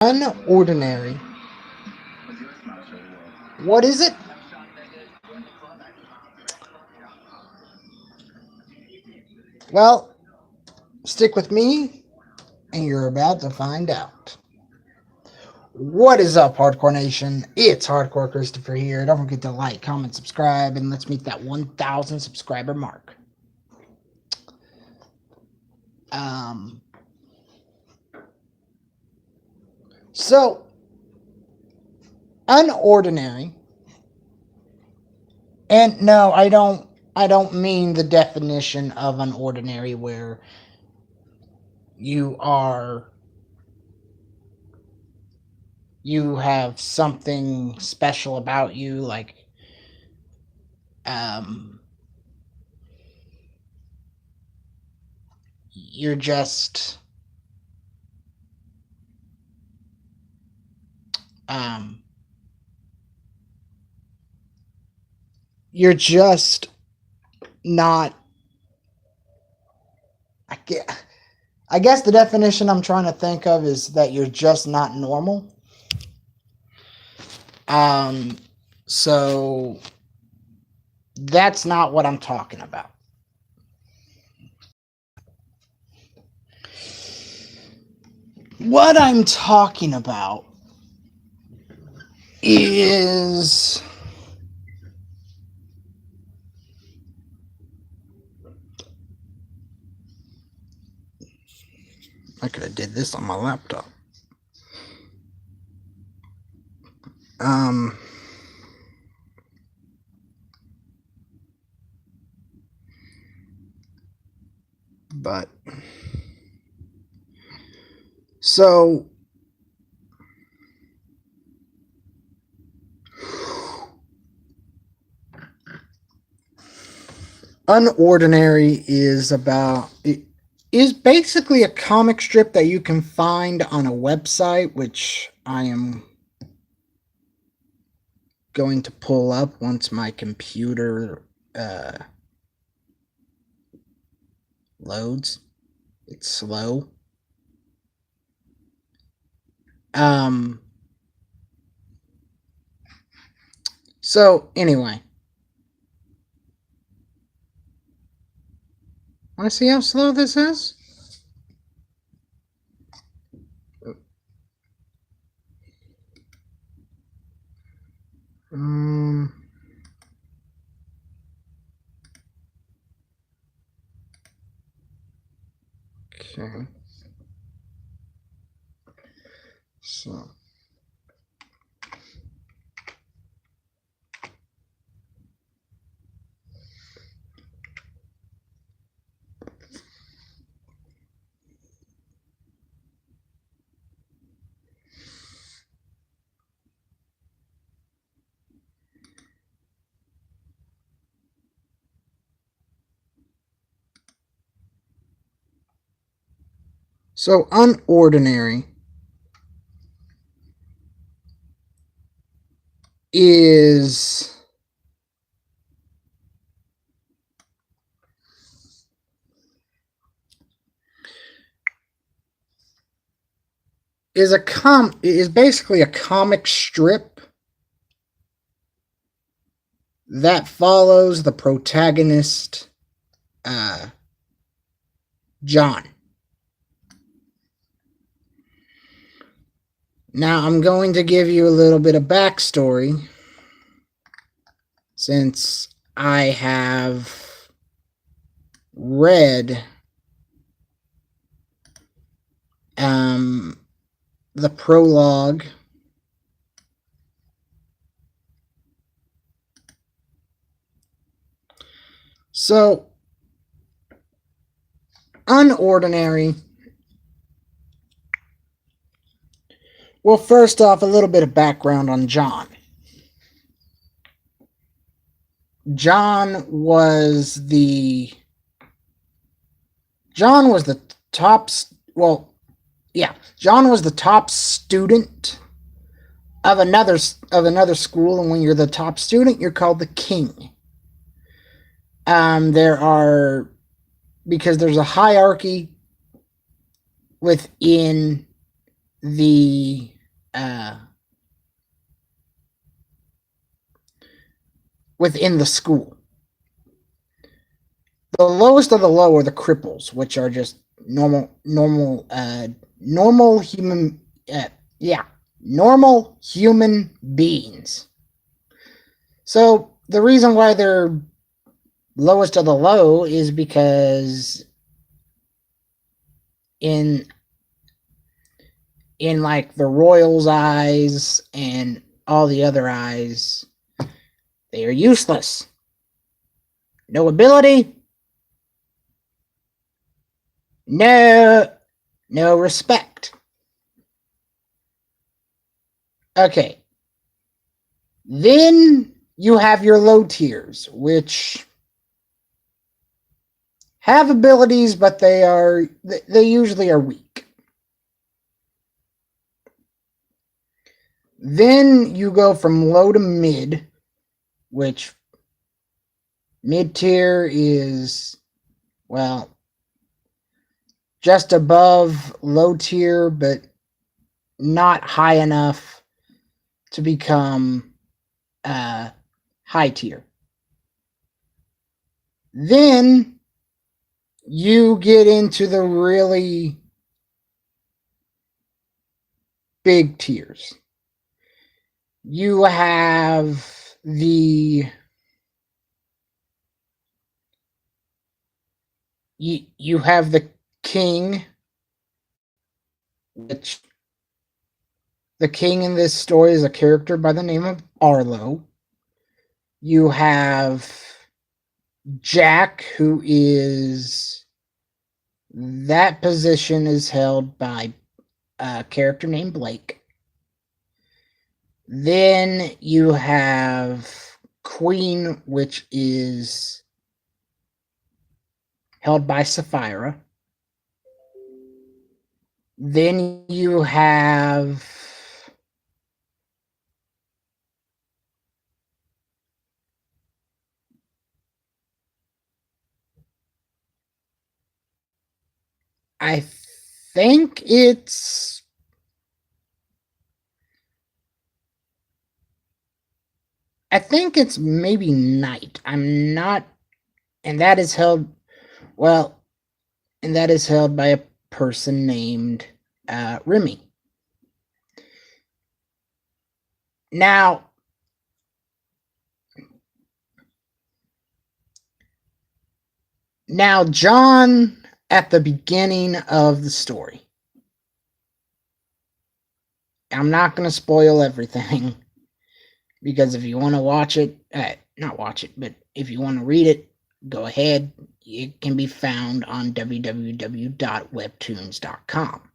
Unordinary. What is it? Well, stick with me, and you're about to find out. What is up, Hardcore Nation? It's Hardcore Christopher here. Don't forget to like, comment, subscribe, and let's meet that 1,000 subscriber mark. So, unordinary, and no, I don't mean the definition of unordinary where you are you have something special about you, like you're just you're just not. I guess the definition I'm trying to think of is that you're just not normal. So that's not what I'm talking about. What I'm talking about is I could have did this on my laptop. But so Unordinary is basically a comic strip that you can find on a website, which I am going to pull up once my computer loads. It's slow. So anyway, want to see how slow this is? Okay. So. So, Unordinary is basically a comic strip that follows the protagonist, John. Now, I'm going to give you a little bit of backstory, since I have read the prologue So, Unordinary. Well, first off, a little bit of background on John. John was the top. John was the top student of another school, and when you're the top student, you're called the king. Because there's a hierarchy within the within the school. The lowest of the low are the cripples, which are just normal human, normal human beings. So the reason why they're lowest of the low is because in like the royals' eyes and all the other eyes, they are useless. No ability, no respect. Okay. Then you have your low tiers, which have abilities, but they usually are weak. Then you go from low to mid, which mid tier is, well, just above low tier, but not high enough to become high tier. Then you get into the really big tiers. You have the you have the king, which the king in this story is a character by the name of Arlo. You have Jack, who is, that position is held by a character named Blake. Then you have Queen, which is held by Sapphira. Then you have I think it's maybe Knight. I'm not, and that is held by a person named Remy. Now, John, at the beginning of the story, I'm not going to spoil everything, because if you want to watch it, not watch it, but if you want to read it, go ahead. It can be found on www.webtoons.com.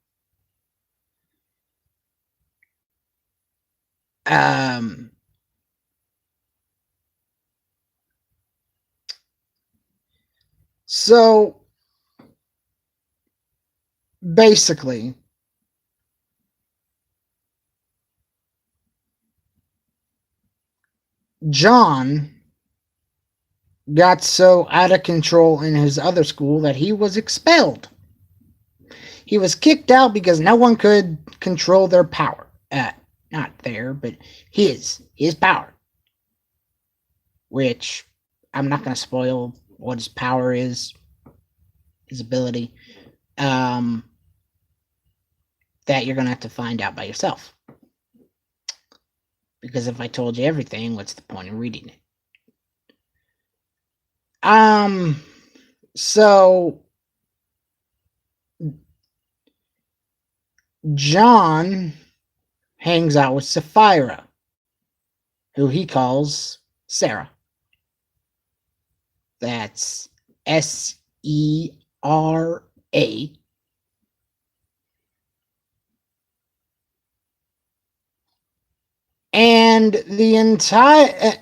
So basically, John got so out of control in his other school that he was expelled. He was kicked out because no one could control their power. Not their, but his power. Which, I'm not going to spoil what his power is, his ability. That you're going to have to find out by yourself. Because if I told you everything, what's the point of reading it? So John hangs out with Sapphira, who he calls Sarah. That's Sera. And the entire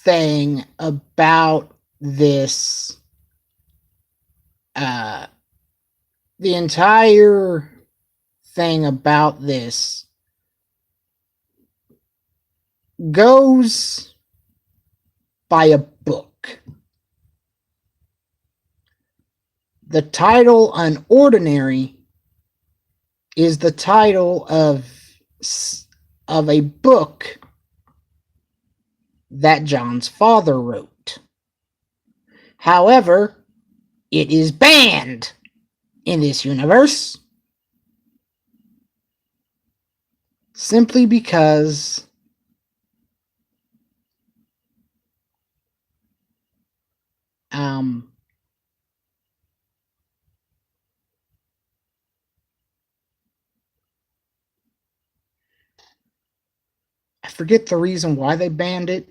thing about this, goes by a book. The title Unordinary is the title of of a book that John's father wrote. However, it is banned in this universe simply because I forget the reason why they banned it.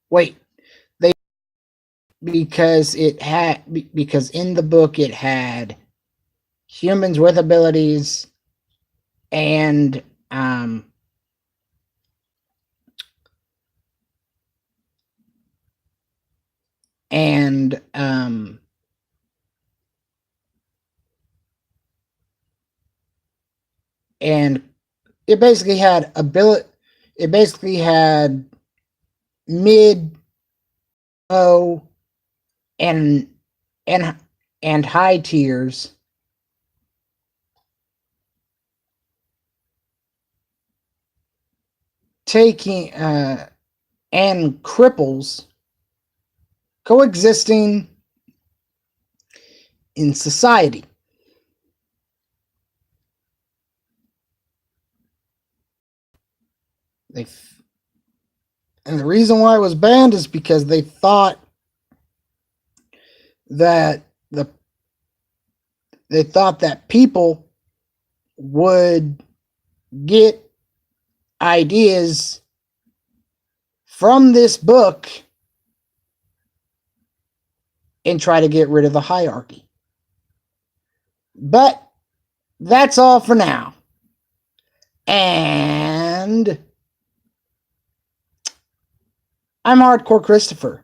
Wait, because in the book it had humans with abilities and and it basically had mid, low, and high tiers taking and cripples coexisting in society. And the reason why it was banned is because they thought that people would get ideas from this book and try to get rid of the hierarchy. But that's all for now. And I'm Hardcore Christopher.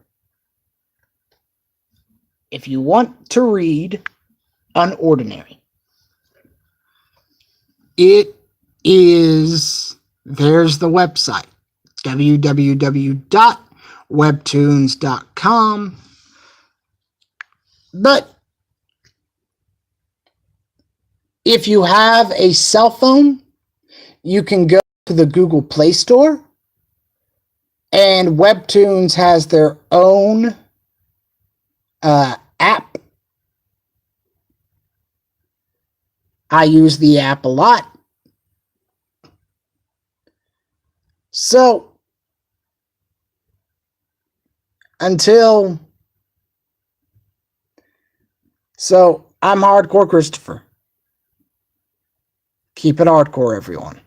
If you want to read Unordinary, there's the website, www.webtoons.com. But if you have a cell phone, you can go to the Google Play Store, and Webtoons has their own app. I use the app a lot. So, I'm Hardcore Christopher. Keep it hardcore, everyone.